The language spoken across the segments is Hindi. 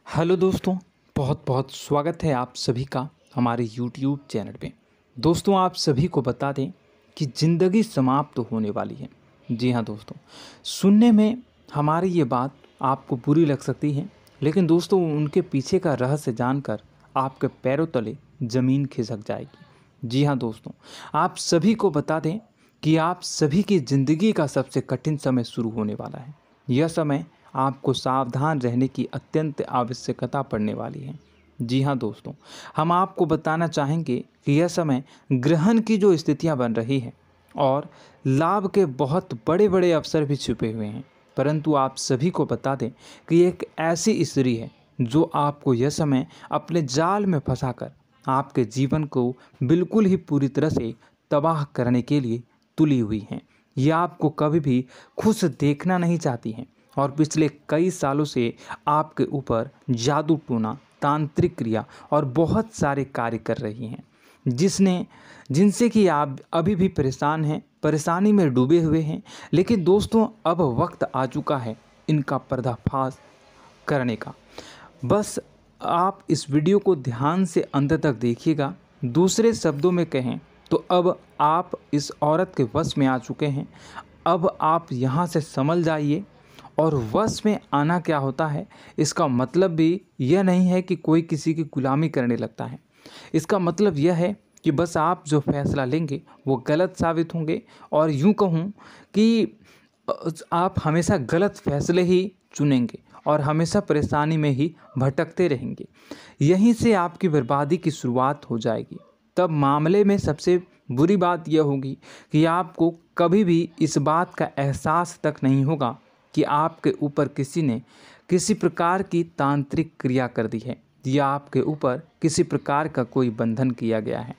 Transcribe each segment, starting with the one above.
हेलो दोस्तों, बहुत बहुत स्वागत है आप सभी का हमारे यूट्यूब चैनल पे। दोस्तों, आप सभी को बता दें कि ज़िंदगी समाप्त होने वाली है। जी हाँ दोस्तों, सुनने में हमारी ये बात आपको बुरी लग सकती है, लेकिन दोस्तों उनके पीछे का रहस्य जानकर आपके पैरों तले ज़मीन खिसक जाएगी। जी हाँ दोस्तों, आप सभी को बता दें कि आप सभी की ज़िंदगी का सबसे कठिन समय शुरू होने वाला है। यह समय आपको सावधान रहने की अत्यंत आवश्यकता पड़ने वाली है। जी हाँ दोस्तों, हम आपको बताना चाहेंगे कि यह समय ग्रहण की जो स्थितियाँ बन रही हैं और लाभ के बहुत बड़े बड़े अवसर भी छुपे हुए हैं, परंतु आप सभी को बता दें कि एक ऐसी स्त्री है जो आपको यह समय अपने जाल में फंसाकर आपके जीवन को बिल्कुल ही पूरी तरह से तबाह करने के लिए तुली हुई हैं। यह आपको कभी भी खुश देखना नहीं चाहती हैं और पिछले कई सालों से आपके ऊपर जादू टोना, तांत्रिक क्रिया और बहुत सारे कार्य कर रही हैं, जिनसे कि आप अभी भी परेशान हैं, परेशानी में डूबे हुए हैं। लेकिन दोस्तों, अब वक्त आ चुका है इनका पर्दाफाश करने का। बस आप इस वीडियो को ध्यान से अंत तक देखिएगा। दूसरे शब्दों में कहें तो अब आप इस औरत के वश में आ चुके हैं। अब आप यहाँ से संभल जाइए। और वश में आना क्या होता है, इसका मतलब भी यह नहीं है कि कोई किसी की गुलामी करने लगता है। इसका मतलब यह है कि बस आप जो फैसला लेंगे वो गलत साबित होंगे, और यूँ कहूँ कि आप हमेशा गलत फैसले ही चुनेंगे और हमेशा परेशानी में ही भटकते रहेंगे। यहीं से आपकी बर्बादी की शुरुआत हो जाएगी। तब मामले में सबसे बुरी बात यह होगी कि आपको कभी भी इस बात का एहसास तक नहीं होगा कि आपके ऊपर किसी ने किसी प्रकार की तांत्रिक क्रिया कर दी है या आपके ऊपर किसी प्रकार का कोई बंधन किया गया है।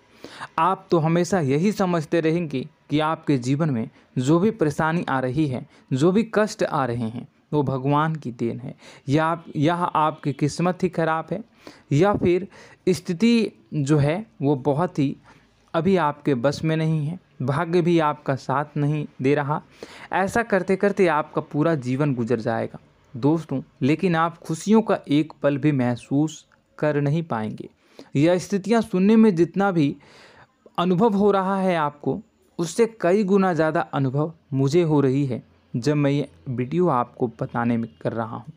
आप तो हमेशा यही समझते रहेंगे कि आपके जीवन में जो भी परेशानी आ रही है, जो भी कष्ट आ रहे हैं, वो भगवान की देन है, या आपकी किस्मत ही खराब है, या फिर स्थिति जो है वो बहुत ही अभी आपके बस में नहीं है, भाग्य भी आपका साथ नहीं दे रहा। ऐसा करते करते आपका पूरा जीवन गुजर जाएगा दोस्तों, लेकिन आप खुशियों का एक पल भी महसूस कर नहीं पाएंगे। यह स्थितियां सुनने में जितना भी अनुभव हो रहा है आपको, उससे कई गुना ज़्यादा अनुभव मुझे हो रही है जब मैं ये वीडियो आपको बताने में कर रहा हूँ।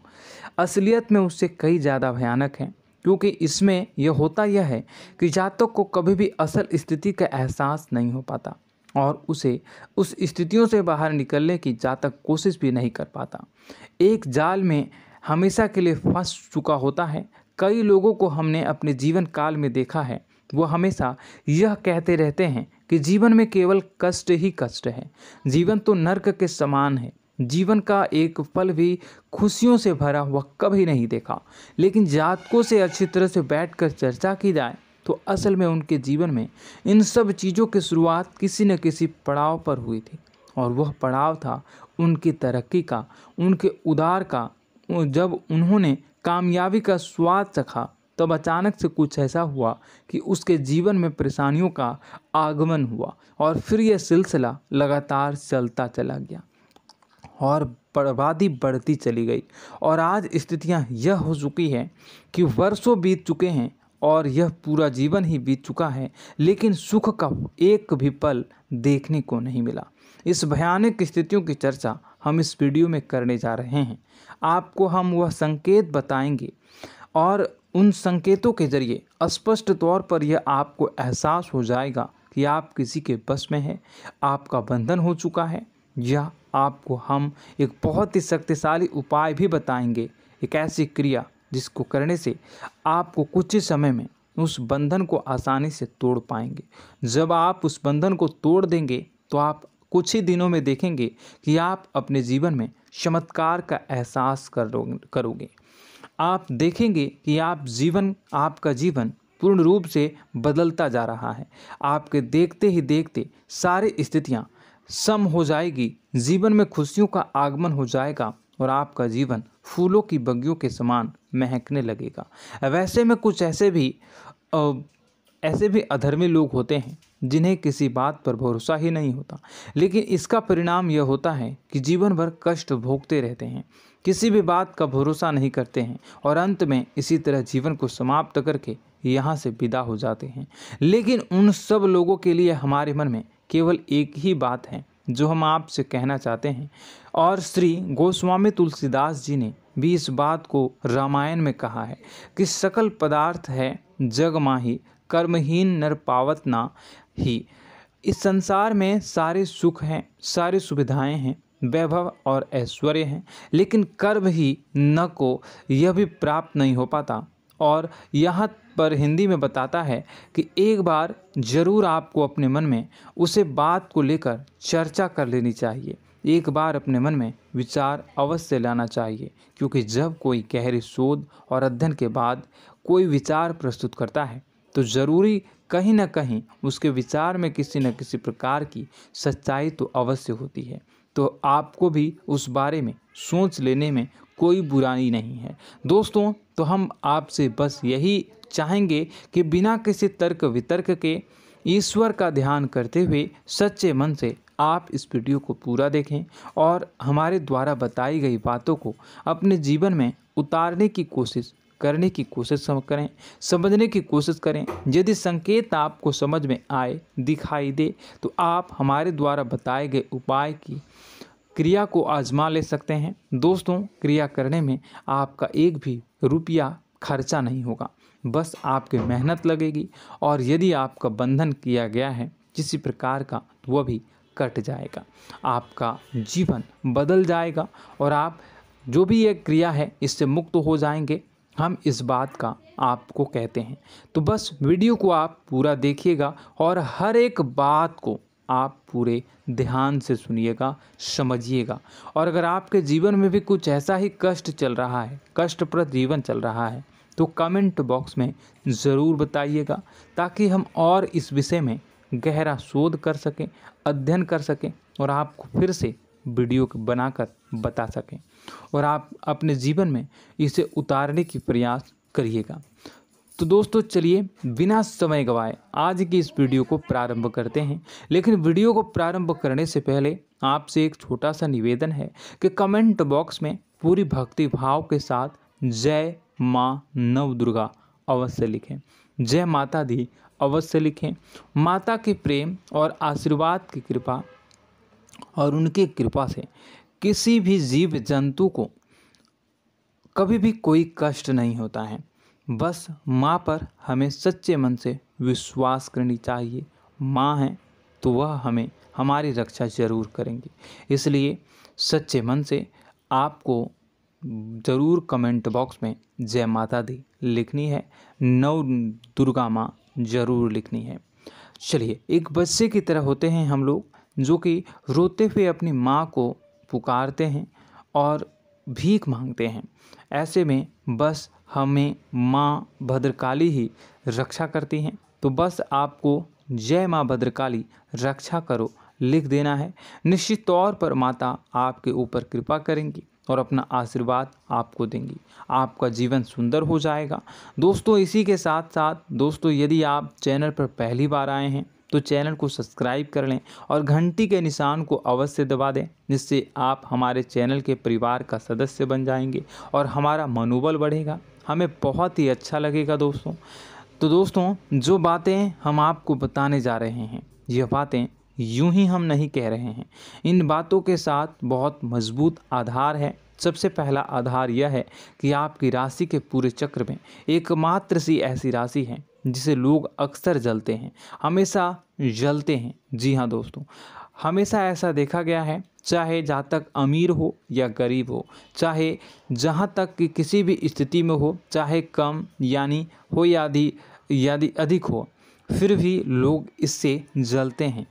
असलियत में उससे कई ज़्यादा भयानक है, क्योंकि इसमें यह होता यह है कि जातक को कभी भी असल स्थिति का एहसास नहीं हो पाता और उसे उस स्थितियों से बाहर निकलने की जातक कोशिश भी नहीं कर पाता। एक जाल में हमेशा के लिए फंस चुका होता है। कई लोगों को हमने अपने जीवन काल में देखा है, वो हमेशा यह कहते रहते हैं कि जीवन में केवल कष्ट ही कष्ट है, जीवन तो नर्क के समान है, जीवन का एक पल भी खुशियों से भरा हुआ कभी नहीं देखा। लेकिन जातकों से अच्छी तरह से बैठकर चर्चा की जाए तो असल में उनके जीवन में इन सब चीज़ों की शुरुआत किसी न किसी पड़ाव पर हुई थी, और वह पड़ाव था उनकी तरक्की का, उनके उदार का। जब उन्होंने कामयाबी का स्वाद चखा, तब अचानक से कुछ ऐसा हुआ कि उसके जीवन में परेशानियों का आगमन हुआ, और फिर यह सिलसिला लगातार चलता चला गया और बर्बादी बढ़ती चली गई। और आज स्थितियां यह हो चुकी है कि वर्षों बीत चुके हैं और यह पूरा जीवन ही बीत चुका है, लेकिन सुख का एक भी पल देखने को नहीं मिला। इस भयानक स्थितियों की चर्चा हम इस वीडियो में करने जा रहे हैं। आपको हम वह संकेत बताएंगे और उन संकेतों के जरिए स्पष्ट तौर पर यह आपको एहसास हो जाएगा कि आप किसी के बस में हैं, आपका बंधन हो चुका है, या आपको हम एक बहुत ही शक्तिशाली उपाय भी बताएंगे, एक ऐसी क्रिया जिसको करने से आपको कुछ ही समय में उस बंधन को आसानी से तोड़ पाएंगे। जब आप उस बंधन को तोड़ देंगे तो आप कुछ ही दिनों में देखेंगे कि आप अपने जीवन में चमत्कार का एहसास करोगे। आप देखेंगे कि आपका जीवन पूर्ण रूप से बदलता जा रहा है। आपके देखते ही देखते सारी स्थितियां सम हो जाएगी, जीवन में खुशियों का आगमन हो जाएगा और आपका जीवन फूलों की बगियों के समान महकने लगेगा। वैसे में कुछ ऐसे भी अधर्मी लोग होते हैं जिन्हें किसी बात पर भरोसा ही नहीं होता, लेकिन इसका परिणाम यह होता है कि जीवन भर कष्ट भोगते रहते हैं, किसी भी बात का भरोसा नहीं करते हैं और अंत में इसी तरह जीवन को समाप्त करके यहाँ से विदा हो जाते हैं। लेकिन उन सब लोगों के लिए हमारे मन में केवल एक ही बात है जो हम आपसे कहना चाहते हैं, और श्री गोस्वामी तुलसीदास जी ने भी इस बात को रामायण में कहा है कि सकल पदार्थ है जग माही, कर्महीन नर पावत ना ही। इस संसार में सारे सुख हैं, सारी सुविधाएं हैं, वैभव और ऐश्वर्य हैं, लेकिन कर्म ही न को यह भी प्राप्त नहीं हो पाता। और यहाँ पर हिंदी में बताता है कि एक बार ज़रूर आपको अपने मन में उसे बात को लेकर चर्चा कर लेनी चाहिए, एक बार अपने मन में विचार अवश्य लाना चाहिए, क्योंकि जब कोई गहरी शोध और अध्ययन के बाद कोई विचार प्रस्तुत करता है तो ज़रूरी कहीं न कहीं उसके विचार में किसी न किसी प्रकार की सच्चाई तो अवश्य होती है। तो आपको भी उस बारे में सोच लेने में कोई बुराई नहीं है। दोस्तों, तो हम आपसे बस यही चाहेंगे कि बिना किसी तर्क वितर्क के ईश्वर का ध्यान करते हुए सच्चे मन से आप इस वीडियो को पूरा देखें और हमारे द्वारा बताई गई बातों को अपने जीवन में उतारने की कोशिश करने की कोशिश करें, समझने की कोशिश करें। यदि संकेत आपको समझ में आए, दिखाई दे, तो आप हमारे द्वारा बताए गए उपाय की क्रिया को आजमा ले सकते हैं। दोस्तों, क्रिया करने में आपका एक भी रुपया खर्चा नहीं होगा, बस आपकी मेहनत लगेगी, और यदि आपका बंधन किया गया है किसी प्रकार का तो वह भी कट जाएगा, आपका जीवन बदल जाएगा और आप जो भी ये क्रिया है इससे मुक्त हो जाएंगे। हम इस बात का आपको कहते हैं। तो बस वीडियो को आप पूरा देखिएगा और हर एक बात को आप पूरे ध्यान से सुनिएगा, समझिएगा। और अगर आपके जीवन में भी कुछ ऐसा ही कष्ट चल रहा है, कष्टप्रद जीवन चल रहा है, तो कमेंट बॉक्स में ज़रूर बताइएगा, ताकि हम और इस विषय में गहरा शोध कर सकें, अध्ययन कर सकें और आपको फिर से वीडियो बनाकर बता सकें और आप अपने जीवन में इसे उतारने की प्रयास करिएगा। तो दोस्तों, चलिए बिना समय गवाए आज की इस वीडियो को प्रारंभ करते हैं। लेकिन वीडियो को प्रारंभ करने से पहले आपसे एक छोटा सा निवेदन है कि कमेंट बॉक्स में पूरी भक्ति भाव के साथ जय माँ नव दुर्गा अवश्य लिखें, जय माता दी अवश्य लिखें। माता के प्रेम और आशीर्वाद की कृपा और उनकी कृपा से किसी भी जीव जंतु को कभी भी कोई कष्ट नहीं होता है। बस माँ पर हमें सच्चे मन से विश्वास करनी चाहिए। माँ है तो वह हमें हमारी रक्षा जरूर करेंगी। इसलिए सच्चे मन से आपको ज़रूर कमेंट बॉक्स में जय माता दी लिखनी है, नव दुर्गा माँ ज़रूर लिखनी है। चलिए, एक बच्चे की तरह होते हैं हम लोग, जो कि रोते हुए अपनी माँ को पुकारते हैं और भीख मांगते हैं। ऐसे में बस हमें माँ भद्रकाली ही रक्षा करती हैं। तो बस आपको जय माँ भद्रकाली रक्षा करो लिख देना है। निश्चित तौर पर माता आपके ऊपर कृपा करेंगी और अपना आशीर्वाद आपको देंगी, आपका जीवन सुंदर हो जाएगा। दोस्तों, इसी के साथ साथ दोस्तों, यदि आप चैनल पर पहली बार आए हैं तो चैनल को सब्सक्राइब कर लें और घंटी के निशान को अवश्य दबा दें, जिससे आप हमारे चैनल के परिवार का सदस्य बन जाएंगे और हमारा मनोबल बढ़ेगा, हमें बहुत ही अच्छा लगेगा दोस्तों। तो दोस्तों, जो बातें हम आपको बताने जा रहे हैं, यह बातें यूं ही हम नहीं कह रहे हैं, इन बातों के साथ बहुत मजबूत आधार है। सबसे पहला आधार यह है कि आपकी राशि के पूरे चक्र में एकमात्र सी ऐसी राशि है जिसे लोग अक्सर जलते हैं, हमेशा जलते हैं। जी हाँ दोस्तों, हमेशा ऐसा देखा गया है, चाहे जातक अमीर हो या गरीब हो, चाहे जहाँ तक कि किसी भी स्थिति में हो, चाहे कम यानी हो या अधिक हो, फिर भी लोग इससे जलते हैं।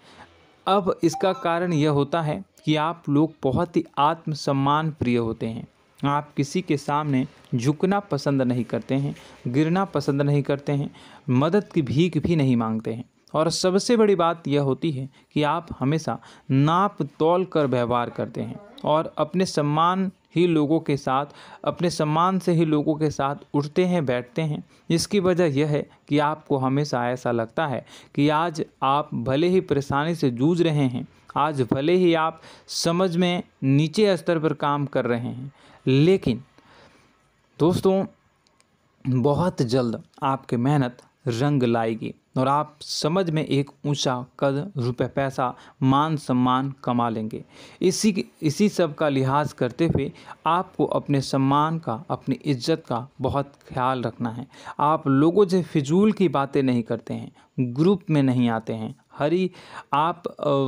अब इसका कारण यह होता है कि आप लोग बहुत ही आत्मसम्मान प्रिय होते हैं। आप किसी के सामने झुकना पसंद नहीं करते हैं, गिरना पसंद नहीं करते हैं, मदद की भीख भी नहीं मांगते हैं। और सबसे बड़ी बात यह होती है कि आप हमेशा नाप तोल कर व्यवहार करते हैं और अपने सम्मान ही लोगों के साथ, अपने सम्मान से ही लोगों के साथ उठते हैं, बैठते हैं। इसकी वजह यह है कि आपको हमेशा ऐसा लगता है कि आज आप भले ही परेशानी से जूझ रहे हैं, आज भले ही आप समझ में नीचे स्तर पर काम कर रहे हैं, लेकिन दोस्तों बहुत जल्द आपकी मेहनत रंग लाएगी और आप समझ में एक ऊंचा कद, रुपए, पैसा, मान सम्मान कमा लेंगे। इसी सब का लिहाज करते हुए आपको अपने सम्मान का, अपनी इज्जत का बहुत ख्याल रखना है। आप लोगों से फिजूल की बातें नहीं करते हैं, ग्रुप में नहीं आते हैं, आप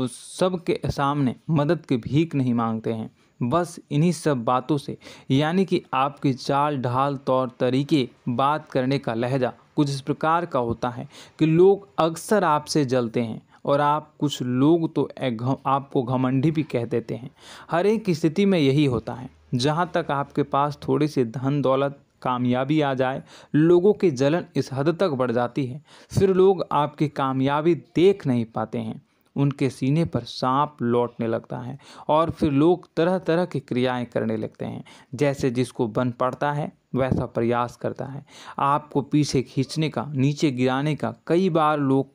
सबके सामने मदद की भीख नहीं मांगते हैं। बस इन्हीं सब बातों से, यानी कि आपकी चाल ढाल, तौर तरीके, बात करने का लहजा कुछ इस प्रकार का होता है कि लोग अक्सर आपसे जलते हैं और कुछ लोग तो आपको घमंडी भी कह देते हैं। हर एक स्थिति में यही होता है। जहाँ तक आपके पास थोड़ी सी धन दौलत, कामयाबी आ जाए, लोगों की जलन इस हद तक बढ़ जाती है, फिर लोग आपकी कामयाबी देख नहीं पाते हैं, उनके सीने पर सांप लौटने लगता है और फिर लोग तरह तरह की क्रियाएं करने लगते हैं। जैसे जिसको बन पड़ता है वैसा प्रयास करता है। आपको पीछे खींचने का, नीचे गिराने का कई बार लोग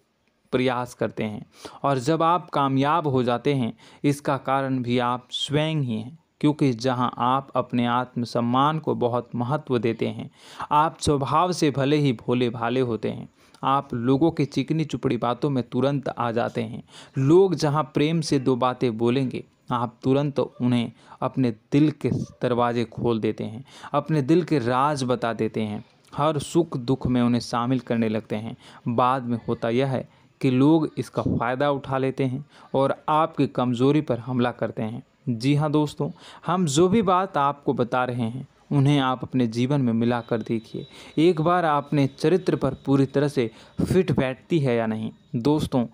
प्रयास करते हैं और जब आप कामयाब हो जाते हैं, इसका कारण भी आप स्वयं ही हैं। क्योंकि जहां आप अपने आत्मसम्मान को बहुत महत्व देते हैं, आप स्वभाव से भले ही भोले भाले होते हैं, आप लोगों की चिकनी चुपड़ी बातों में तुरंत आ जाते हैं। लोग जहां प्रेम से दो बातें बोलेंगे, आप तुरंत उन्हें अपने दिल के दरवाजे खोल देते हैं, अपने दिल के राज बता देते हैं, हर सुख दुख में उन्हें शामिल करने लगते हैं। बाद में होता यह है कि लोग इसका फ़ायदा उठा लेते हैं और आपकी कमज़ोरी पर हमला करते हैं। जी हाँ दोस्तों, हम जो भी बात आपको बता रहे हैं उन्हें आप अपने जीवन में मिला कर देखिए। एक बार आपने चरित्र पर पूरी तरह से फिट बैठती है या नहीं। दोस्तों,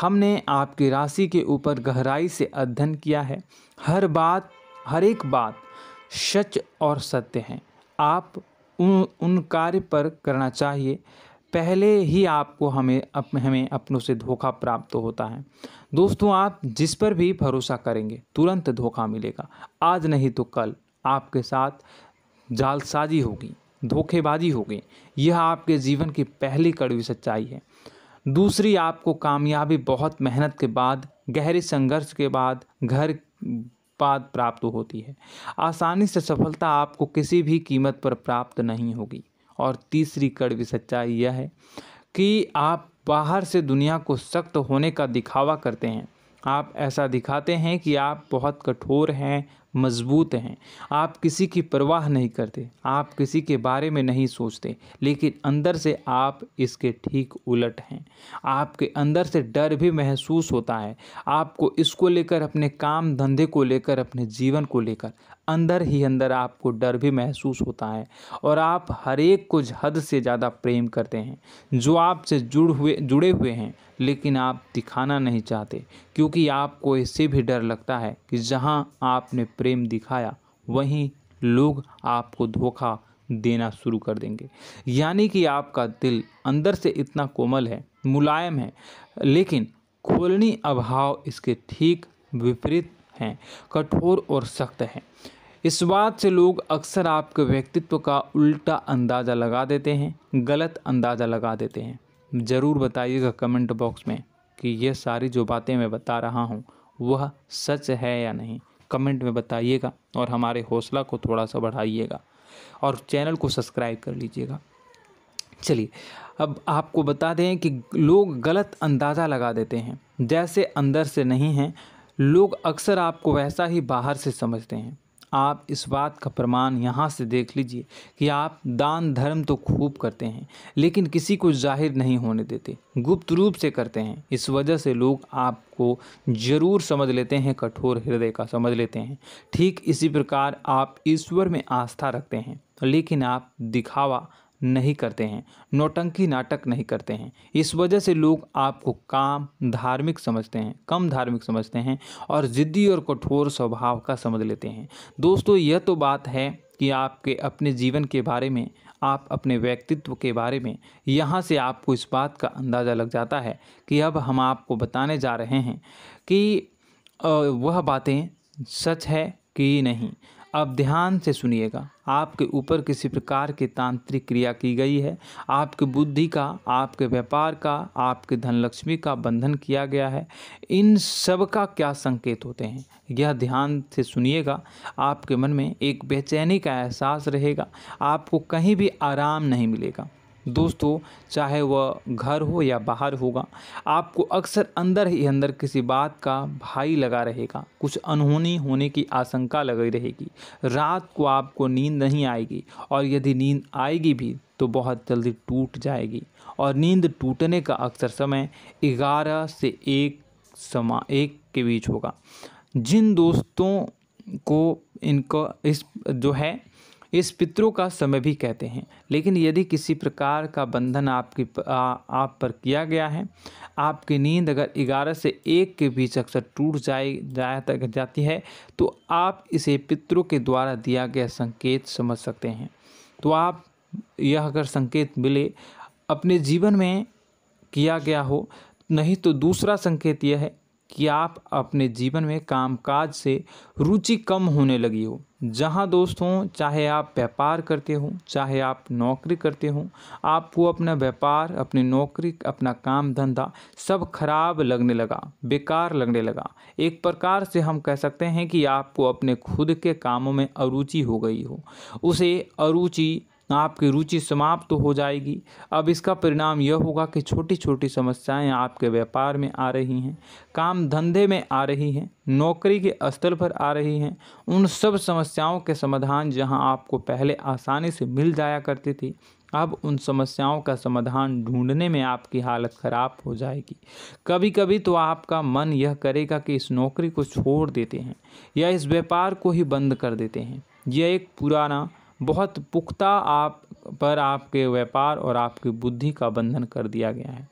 हमने आपकी राशि के ऊपर गहराई से अध्ययन किया है। हर एक बात सच और सत्य है। आप उन कार्य पर करना चाहिए, पहले ही आपको हमें अपनों से धोखा प्राप्त होता है। दोस्तों, आप जिस पर भी भरोसा करेंगे तुरंत धोखा मिलेगा। आज नहीं तो कल आपके साथ जालसाजी होगी, धोखेबाजी होगी। यह आपके जीवन की पहली कड़वी सच्चाई है। दूसरी, आपको कामयाबी बहुत मेहनत के बाद, गहरे संघर्ष के बाद प्राप्त होती है। आसानी से सफलता आपको किसी भी कीमत पर प्राप्त नहीं होगी। और तीसरी कड़वी सच्चाई यह है कि आप बाहर से दुनिया को सख्त होने का दिखावा करते हैं। आप ऐसा दिखाते हैं कि आप बहुत कठोर हैं, मजबूत हैं, आप किसी की परवाह नहीं करते, आप किसी के बारे में नहीं सोचते, लेकिन अंदर से आप इसके ठीक उलट हैं। आपके अंदर से डर भी महसूस होता है। आपको इसको लेकर, अपने काम धंधे को लेकर, अपने जीवन को लेकर अंदर ही अंदर आपको डर भी महसूस होता है और आप हर एक को हद से ज़्यादा प्रेम करते हैं, जो आपसे जुड़े हुए हैं, लेकिन आप दिखाना नहीं चाहते, क्योंकि आपको इससे भी डर लगता है कि जहां आपने प्रेम दिखाया वहीं लोग आपको धोखा देना शुरू कर देंगे। यानी कि आपका दिल अंदर से इतना कोमल है, मुलायम है, लेकिन खोलनी अभाव इसके ठीक विपरीत हैं, कठोर और सख्त है। इस बात से लोग अक्सर आपके व्यक्तित्व का उल्टा अंदाज़ा लगा देते हैं, गलत अंदाज़ा लगा देते हैं। ज़रूर बताइएगा कमेंट बॉक्स में कि ये सारी जो बातें मैं बता रहा हूँ वह सच है या नहीं। कमेंट में बताइएगा और हमारे हौसला को थोड़ा सा बढ़ाइएगा और चैनल को सब्सक्राइब कर लीजिएगा। चलिए, अब आपको बता दें कि लोग गलत अंदाज़ा लगा देते हैं। जैसे अंदर से नहीं हैं, लोग अक्सर आपको वैसा ही बाहर से समझते हैं। आप इस बात का प्रमाण यहाँ से देख लीजिए कि आप दान धर्म तो खूब करते हैं, लेकिन किसी को जाहिर नहीं होने देते, गुप्त रूप से करते हैं। इस वजह से लोग आपको ज़रूर समझ लेते हैं, कठोर हृदय का समझ लेते हैं। ठीक इसी प्रकार आप ईश्वर में आस्था रखते हैं, लेकिन आप दिखावा नहीं करते हैं, नौटंकी नाटक नहीं करते हैं। इस वजह से लोग आपको कम धार्मिक समझते हैं और ज़िद्दी और कठोर स्वभाव का समझ लेते हैं। दोस्तों, यह तो बात है कि आपके अपने जीवन के बारे में, आप अपने व्यक्तित्व के बारे में, यहाँ से आपको इस बात का अंदाज़ा लग जाता है कि अब हम आपको बताने जा रहे हैं कि वह बातें सच है कि नहीं। अब ध्यान से सुनिएगा। आपके ऊपर किसी प्रकार की तांत्रिक क्रिया की गई है, आपकी बुद्धि का, आपके व्यापार का, आपके धनलक्ष्मी का बंधन किया गया है। इन सब का क्या संकेत होते हैं, यह ध्यान से सुनिएगा। आपके मन में एक बेचैनी का एहसास रहेगा, आपको कहीं भी आराम नहीं मिलेगा। दोस्तों, चाहे वह घर हो या बाहर होगा, आपको अक्सर अंदर ही अंदर किसी बात का भय लगा रहेगा, कुछ अनहोनी होने की आशंका लगी रहेगी। रात को आपको नींद नहीं आएगी, और यदि नींद आएगी भी तो बहुत जल्दी टूट जाएगी। और नींद टूटने का अक्सर समय 11 से 1 के बीच होगा। जिन दोस्तों को इस पितरों का समय भी कहते हैं। लेकिन यदि किसी प्रकार का बंधन आप पर किया गया है, आपकी नींद अगर 11 से 1 के बीच अक्सर टूट जाती है, तो आप इसे पितरों के द्वारा दिया गया संकेत समझ सकते हैं। तो आप यह अगर संकेत मिले अपने जीवन में किया गया हो, नहीं तो दूसरा संकेत यह है कि आप अपने जीवन में कामकाज से रुचि कम होने लगी हो। जहां दोस्तों, चाहे आप व्यापार करते हो, चाहे आप नौकरी करते हो, आपको अपना व्यापार, अपनी नौकरी, अपना काम धंधा सब खराब लगने लगा, बेकार लगने लगा। एक प्रकार से हम कह सकते हैं कि आपको अपने खुद के कामों में अरुचि हो गई हो। उसे अरुचि, आपकी रुचि समाप्त हो जाएगी। अब इसका परिणाम यह होगा कि छोटी छोटी समस्याएं आपके व्यापार में आ रही हैं, काम धंधे में आ रही हैं, नौकरी के स्थल पर आ रही हैं। उन सब समस्याओं के समाधान जहां आपको पहले आसानी से मिल जाया करती थी, अब उन समस्याओं का समाधान ढूंढने में आपकी हालत ख़राब हो जाएगी। कभी कभी तो आपका मन यह करेगा कि इस नौकरी को छोड़ देते हैं या इस व्यापार को ही बंद कर देते हैं। यह एक पुराना, बहुत पुख्ता आप पर आपके व्यापार और आपकी बुद्धि का बंधन कर दिया गया है।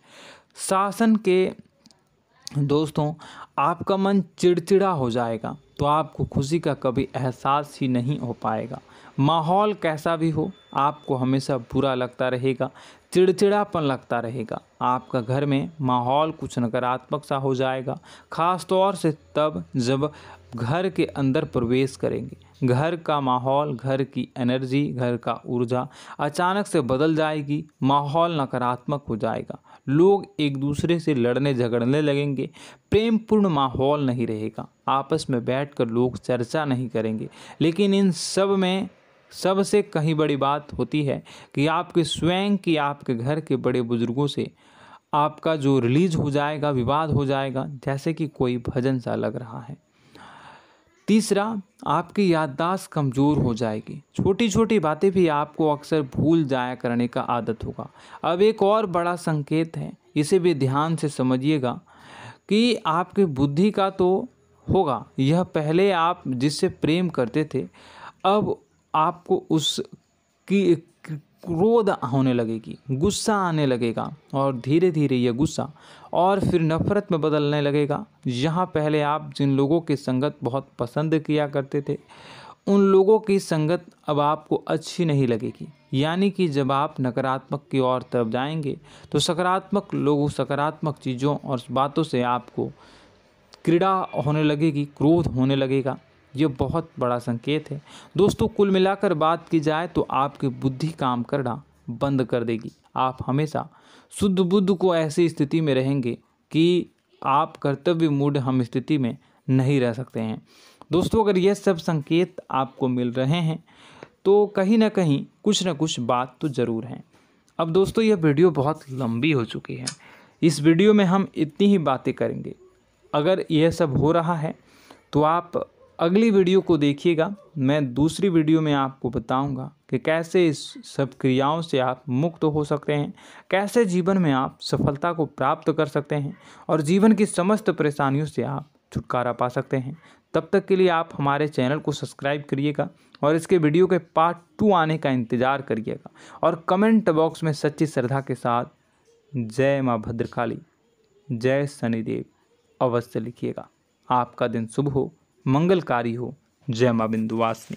शासन के दोस्तों, आपका मन चिड़चिड़ा हो जाएगा, तो आपको खुशी का कभी एहसास ही नहीं हो पाएगा। माहौल कैसा भी हो, आपको हमेशा बुरा लगता रहेगा, चिड़चिड़ापन लगता रहेगा। आपका घर में माहौल कुछ नकारात्मक सा हो जाएगा, ख़ास तौर से तब जब घर के अंदर प्रवेश करेंगे। घर का माहौल, घर की एनर्जी, घर का ऊर्जा अचानक से बदल जाएगी, माहौल नकारात्मक हो जाएगा। लोग एक दूसरे से लड़ने झगड़ने लगेंगे, प्रेमपूर्ण माहौल नहीं रहेगा, आपस में बैठकर लोग चर्चा नहीं करेंगे। लेकिन इन सब में सबसे कहीं बड़ी बात होती है कि आपके स्वयं की, आपके घर के बड़े बुजुर्गों से आपका जो रिलीज हो जाएगा, विवाद हो जाएगा, जैसे कि कोई भजन सा लग रहा है। तीसरा, आपकी याददाश्त कमज़ोर हो जाएगी, छोटी छोटी बातें भी आपको अक्सर भूल जाया करने का आदत होगा। अब एक और बड़ा संकेत है, इसे भी ध्यान से समझिएगा कि आपकी बुद्धि का तो होगा, यह पहले आप जिससे प्रेम करते थे, अब आपको उसकी क्रोध होने लगेगी, गुस्सा आने लगेगा, और धीरे धीरे यह गुस्सा और फिर नफरत में बदलने लगेगा। यहाँ पहले आप जिन लोगों की संगत बहुत पसंद किया करते थे, उन लोगों की संगत अब आपको अच्छी नहीं लगेगी। यानी कि जब आप नकारात्मक की ओर तरफ जाएंगे, तो सकारात्मक लोगों, सकारात्मक चीज़ों और बातों से आपको क्रीड़ा होने लगेगी, क्रोध होने लगेगा। ये बहुत बड़ा संकेत है दोस्तों। कुल मिलाकर बात की जाए तो आपकी बुद्धि काम करना बंद कर देगी। आप हमेशा शुद्ध बुद्ध को ऐसी स्थिति में रहेंगे कि आप कर्तव्य मूढ़ हम स्थिति में नहीं रह सकते हैं। दोस्तों, अगर यह सब संकेत आपको मिल रहे हैं तो कहीं ना कहीं कुछ ना कुछ बात तो ज़रूर है। अब दोस्तों, यह वीडियो बहुत लंबी हो चुकी है, इस वीडियो में हम इतनी ही बातें करेंगे। अगर यह सब हो रहा है तो आप अगली वीडियो को देखिएगा। मैं दूसरी वीडियो में आपको बताऊंगा कि कैसे इस सब क्रियाओं से आप मुक्त हो सकते हैं, कैसे जीवन में आप सफलता को प्राप्त कर सकते हैं और जीवन की समस्त परेशानियों से आप छुटकारा पा सकते हैं। तब तक के लिए आप हमारे चैनल को सब्सक्राइब करिएगा और इसके वीडियो के पार्ट 2 आने का इंतज़ार करिएगा। और कमेंट बॉक्स में सच्ची श्रद्धा के साथ जय माँ भद्रकाली, जय शनिदेव अवश्य लिखिएगा। आपका दिन शुभ हो, मंगलकारी हो। जय माँ विंध्यवासिनी।